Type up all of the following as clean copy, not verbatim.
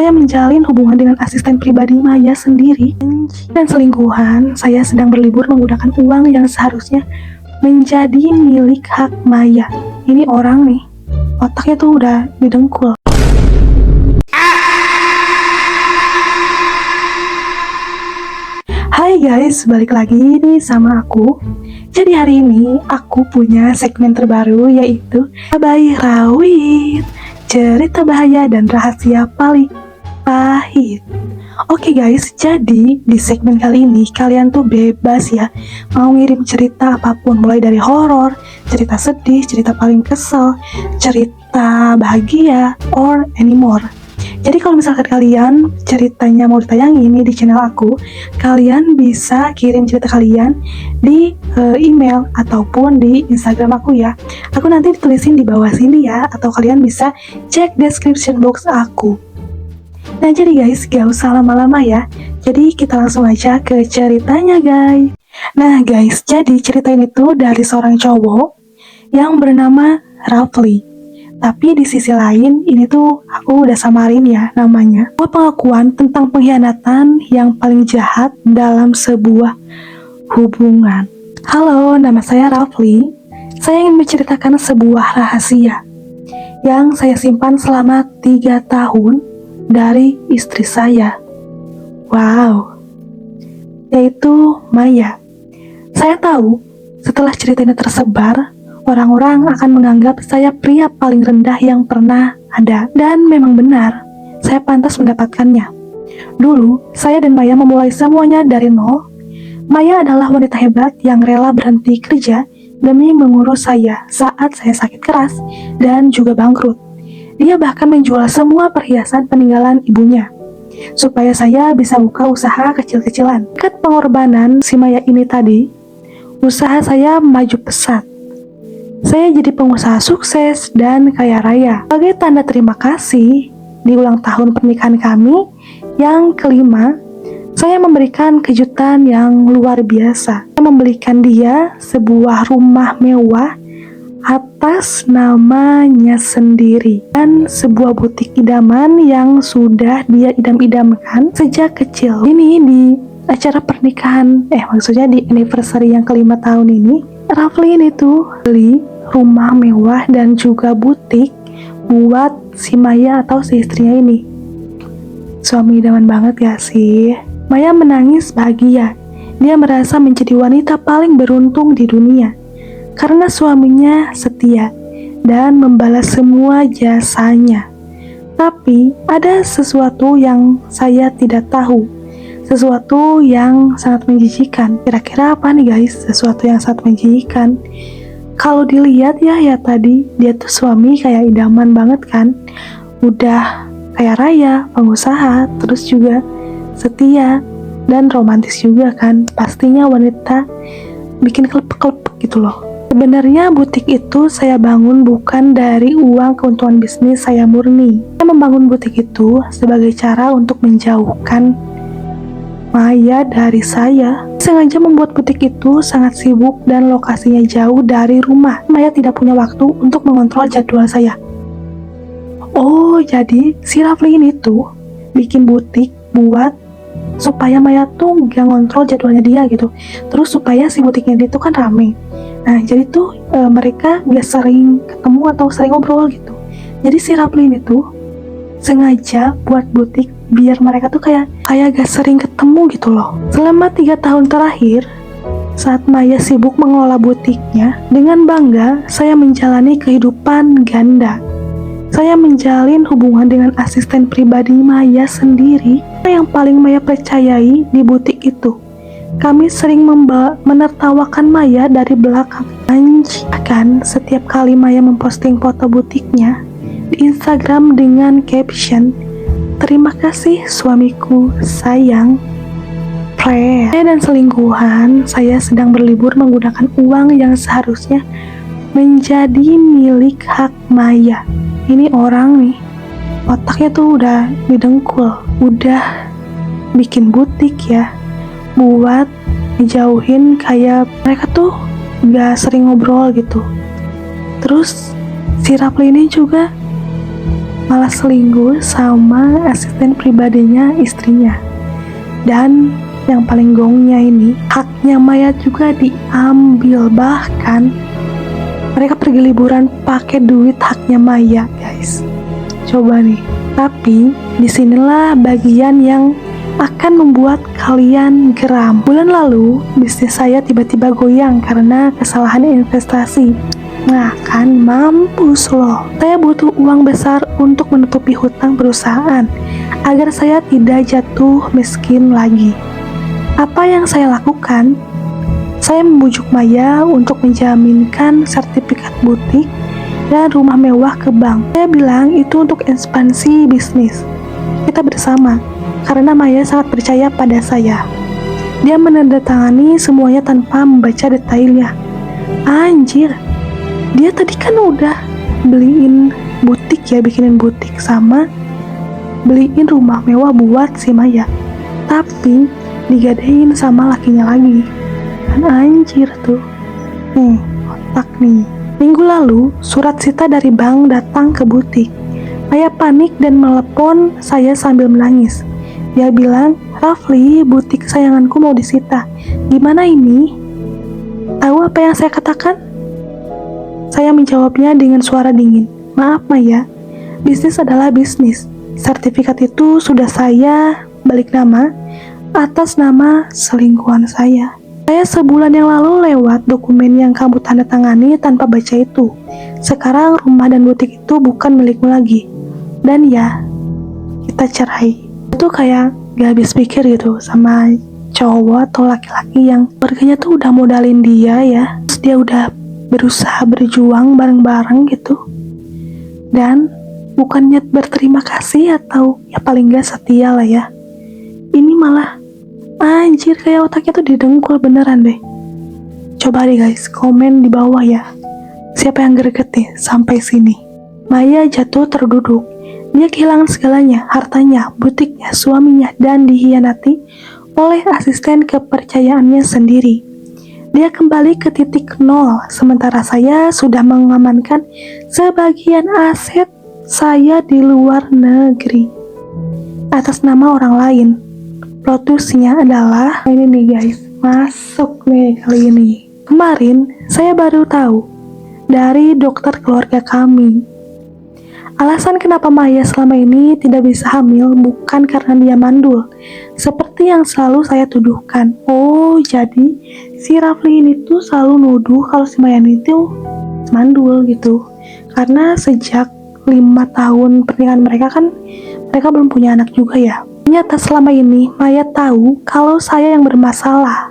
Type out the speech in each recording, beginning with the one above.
Saya menjalin hubungan dengan asisten pribadi Maya sendiri. Dan selingkuhan, saya sedang berlibur menggunakan uang yang seharusnya menjadi milik hak Maya. Ini orang nih, otaknya tuh udah didengkul. Hai guys, balik lagi nih sama aku. Jadi hari ini aku punya segmen terbaru, yaitu Abai Rawit, cerita bahaya dan rahasia paling pahit. Oke guys, jadi di segmen kali ini kalian tuh bebas ya mau ngirim cerita apapun, mulai dari horor, cerita sedih, cerita paling kesel, cerita bahagia, or anymore. Jadi kalau misalkan kalian ceritanya mau ditayangin nih di channel aku, kalian bisa kirim cerita kalian di email ataupun di Instagram aku ya. Aku nanti ditulisin di bawah sini ya, atau kalian bisa cek description box aku. Nah jadi guys, gak usah lama-lama ya. Jadi kita langsung aja ke ceritanya guys. Nah guys, jadi cerita ini tuh dari seorang cowok yang bernama Rafli. Tapi di sisi lain, ini tuh aku udah samarin ya namanya. Pengakuan tentang pengkhianatan yang paling jahat dalam sebuah hubungan. Halo, nama saya Rafli. Saya ingin menceritakan sebuah rahasia yang saya simpan selama 3 tahun dari istri saya. Wow, yaitu Maya. Saya tahu setelah cerita ini tersebar, orang-orang akan menganggap saya pria paling rendah yang pernah ada. Dan memang benar, saya pantas mendapatkannya. Dulu, saya dan Maya memulai semuanya dari nol. Maya adalah wanita hebat yang rela berhenti kerja demi mengurus saya saat saya sakit keras dan juga bangkrut. Dia bahkan menjual semua perhiasan peninggalan ibunya supaya saya bisa buka usaha kecil-kecilan. Berkat pengorbanan si Maya ini tadi, usaha saya maju pesat. Saya jadi pengusaha sukses dan kaya raya. Sebagai tanda terima kasih, di ulang tahun pernikahan kami yang kelima, saya memberikan kejutan yang luar biasa. Saya membelikan dia sebuah rumah mewah atas namanya sendiri dan sebuah butik idaman yang sudah dia idam-idamkan sejak kecil. Ini di acara pernikahan, maksudnya di anniversary yang kelima tahun ini, Rafli ini tuh beli rumah mewah dan juga butik buat si Maya atau si istrinya ini. Suami idaman banget ya sih. Maya menangis bahagia. Dia merasa menjadi wanita paling beruntung di dunia karena suaminya setia dan membalas semua jasanya. Tapi ada sesuatu yang saya tidak tahu. Sesuatu yang sangat menjijikan. Kira-kira apa nih guys? Sesuatu yang sangat menjijikan. Kalau dilihat ya tadi, dia tuh suami kayak idaman banget kan. Udah kaya raya, pengusaha, terus juga setia dan romantis juga kan. Pastinya wanita bikin kelepek-kelepek gitu loh. Sebenarnya butik itu saya bangun bukan dari uang keuntungan bisnis saya murni. Saya membangun butik itu sebagai cara untuk menjauhkan Maya dari saya. Sengaja membuat butik itu sangat sibuk dan lokasinya jauh dari rumah. Maya tidak punya waktu untuk mengontrol jadwal saya. Oh, jadi si Rafli ini tuh bikin butik buat supaya Maya tuh gak ngontrol jadwalnya dia gitu. Terus supaya si butiknya dia tuh kan rame. Nah, jadi tuh mereka gak sering ketemu atau sering ngobrol gitu. Jadi si Rafli ini tuh sengaja buat butik biar mereka tuh kayak gak sering ketemu gitu loh. Selama 3 tahun terakhir, saat Maya sibuk mengelola butiknya, dengan bangga saya menjalani kehidupan ganda. Saya menjalin hubungan dengan asisten pribadi Maya sendiri yang paling Maya percayai di butik itu. Kami sering menertawakan Maya dari belakang. Bahkan setiap kali Maya memposting foto butiknya di Instagram dengan caption, "Terima kasih suamiku sayang." Dan selingkuhan, saya sedang berlibur menggunakan uang yang seharusnya menjadi milik hak Maya. Ini orang nih, otaknya tuh udah didengkul. Udah bikin butik ya, buat ngejauhin kayak mereka tuh gak sering ngobrol gitu. Terus si Rafli ini juga malah selingkuh sama asisten pribadinya istrinya. Dan yang paling gongnya ini, haknya Maya juga diambil. Bahkan mereka pergi liburan pakai duit haknya Maya, guys. Coba nih. Tapi disinilah bagian yang akan membuat kalian geram. Bulan lalu, bisnis saya tiba-tiba goyang karena kesalahan investasi. Nah kan, mampus loh. Saya butuh uang besar untuk menutupi hutang perusahaan agar saya tidak jatuh miskin lagi. Apa yang saya lakukan? Saya membujuk Maya untuk menjaminkan sertifikat butik dan rumah mewah ke bank. Saya bilang itu untuk ekspansi bisnis kita bersama, karena Maya sangat percaya pada saya. Dia menandatangani semuanya tanpa membaca detailnya. Anjir, dia tadi kan udah beliin butik ya, bikinin butik sama beliin rumah mewah buat si Maya. Tapi digadein sama lakinya lagi. Kan anjir tuh. Otak nih. Minggu lalu, surat sita dari bank datang ke butik. Maya panik dan melepon saya sambil menangis. Dia bilang, "Rafli, butik kesayanganku mau disita. Gimana ini?" Tahu apa yang saya katakan? Saya menjawabnya dengan suara dingin. "Maaf Maya, bisnis adalah bisnis. Sertifikat itu sudah saya balik nama atas nama selingkuhan saya. Saya sebulan yang lalu lewat dokumen yang kamu tanda tangani tanpa baca itu. Sekarang rumah dan butik itu bukan milikmu lagi. Dan ya, kita cerai." Itu kayak gak habis pikir gitu sama cowok atau laki-laki yang keluarganya tuh udah modalin dia ya. Terus dia udah berusaha berjuang bareng-bareng gitu. Dan bukannya berterima kasih atau ya paling gak setia lah ya. Ini malah anjir, kayak otaknya tuh didengkul beneran deh. Coba deh guys, komen di bawah ya. Siapa yang greget nih sampai sini? Maya jatuh terduduk. Dia kehilangan segalanya, hartanya, butiknya, suaminya, dan dihianati oleh asisten kepercayaannya sendiri. Dia kembali ke titik nol, sementara saya sudah mengamankan sebagian aset saya di luar negeri atas nama orang lain. Plot twist-nya adalah ini nih guys, masuk nih kali ini. Kemarin saya baru tahu dari dokter keluarga kami, alasan kenapa Maya selama ini tidak bisa hamil bukan karena dia mandul, seperti yang selalu saya tuduhkan. Oh, jadi si Rafli ini tuh selalu nuduh kalau si Maya itu mandul gitu. Karena sejak 5 tahun pernikahan mereka kan, mereka belum punya anak juga ya. Ternyata selama ini Maya tahu kalau saya yang bermasalah.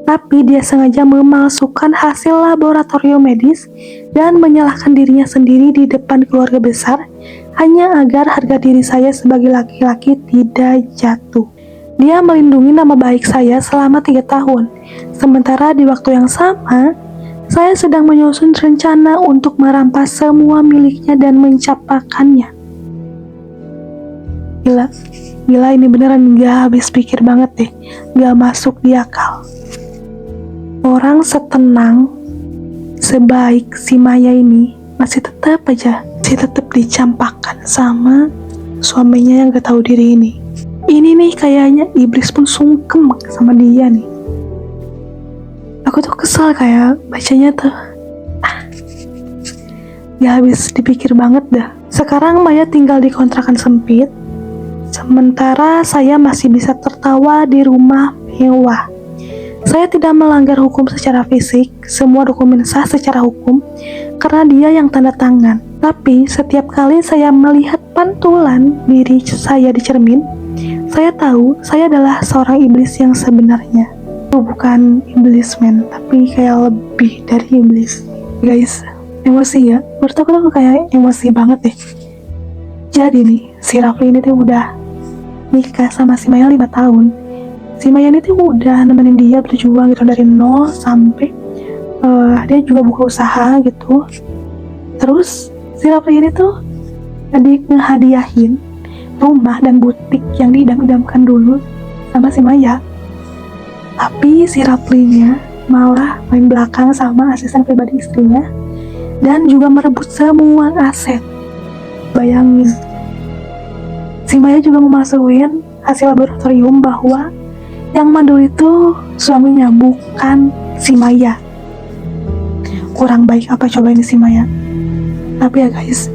Tapi dia sengaja memalsukan hasil laboratorium medis dan menyalahkan dirinya sendiri di depan keluarga besar hanya agar harga diri saya sebagai laki-laki tidak jatuh. Dia melindungi nama baik saya selama 3 tahun. Sementara di waktu yang sama, saya sedang menyusun rencana untuk merampas semua miliknya dan mencapakannya. Gila ini beneran gak habis pikir banget deh. Gak masuk di akal. Orang setenang, sebaik si Maya ini masih tetap dicampakkan sama suaminya yang gak tahu diri ini. Ini nih kayaknya iblis pun sungkem sama dia nih. Aku tuh kesel kayak bacanya tuh. Gak habis dipikir banget dah. Sekarang Maya tinggal di kontrakan sempit, sementara saya masih bisa tertawa di rumah mewah. Saya tidak melanggar hukum secara fisik, semua dokumen sah secara hukum, karena dia yang tanda tangan. Tapi setiap kali saya melihat pantulan diri saya di cermin, saya tahu saya adalah seorang iblis yang sebenarnya. Bukan iblis men, tapi kayak lebih dari iblis. Guys, emosi ya? Menurut aku tuh kayak emosi banget deh. Jadi nih, si Rafli ini tuh udah nikah sama si Maya 5 tahun. Si Maya ini tuh udah nemenin dia berjuang gitu dari nol sampai dia juga buka usaha gitu. Terus si Rafli ini tuh tadi ngehadiahin rumah dan butik yang diidam-idamkan dulu sama si Maya. Tapi si Raflinya malah main belakang sama asisten pribadi istrinya dan juga merebut semua aset. bayangin, si Maya juga memasukin hasil laboratorium bahwa yang mandul itu suaminya, bukan si Maya. Kurang baik apa coba ini si Maya. Tapi ya guys,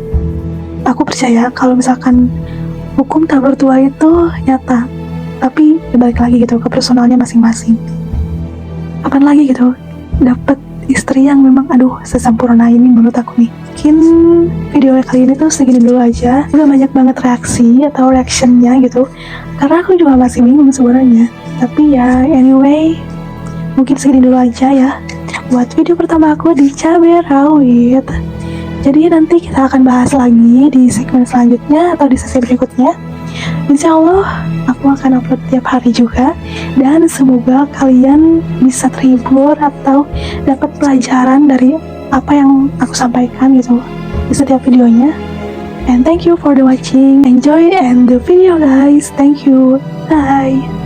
aku percaya kalau misalkan hukum tak bertuah itu nyata, tapi balik lagi gitu ke personalnya masing-masing. Kapan lagi gitu dapat istri yang memang sesempurna ini menurut aku nih. Mungkin video kali ini tuh segini dulu aja. Udah banyak banget reaksi atau reactionnya gitu, karena aku juga masih bingung sebenarnya. Tapi ya anyway, mungkin segini dulu aja ya buat video pertama aku di Cabai Rawit. Jadi nanti kita akan bahas lagi di segmen selanjutnya atau di sesi berikutnya. Insya Allah aku akan upload tiap hari juga, dan semoga kalian bisa terhibur atau dapat pelajaran dari apa yang aku sampaikan gitu di setiap videonya. And thank you for the watching. Enjoy and the video guys. Thank you. Bye.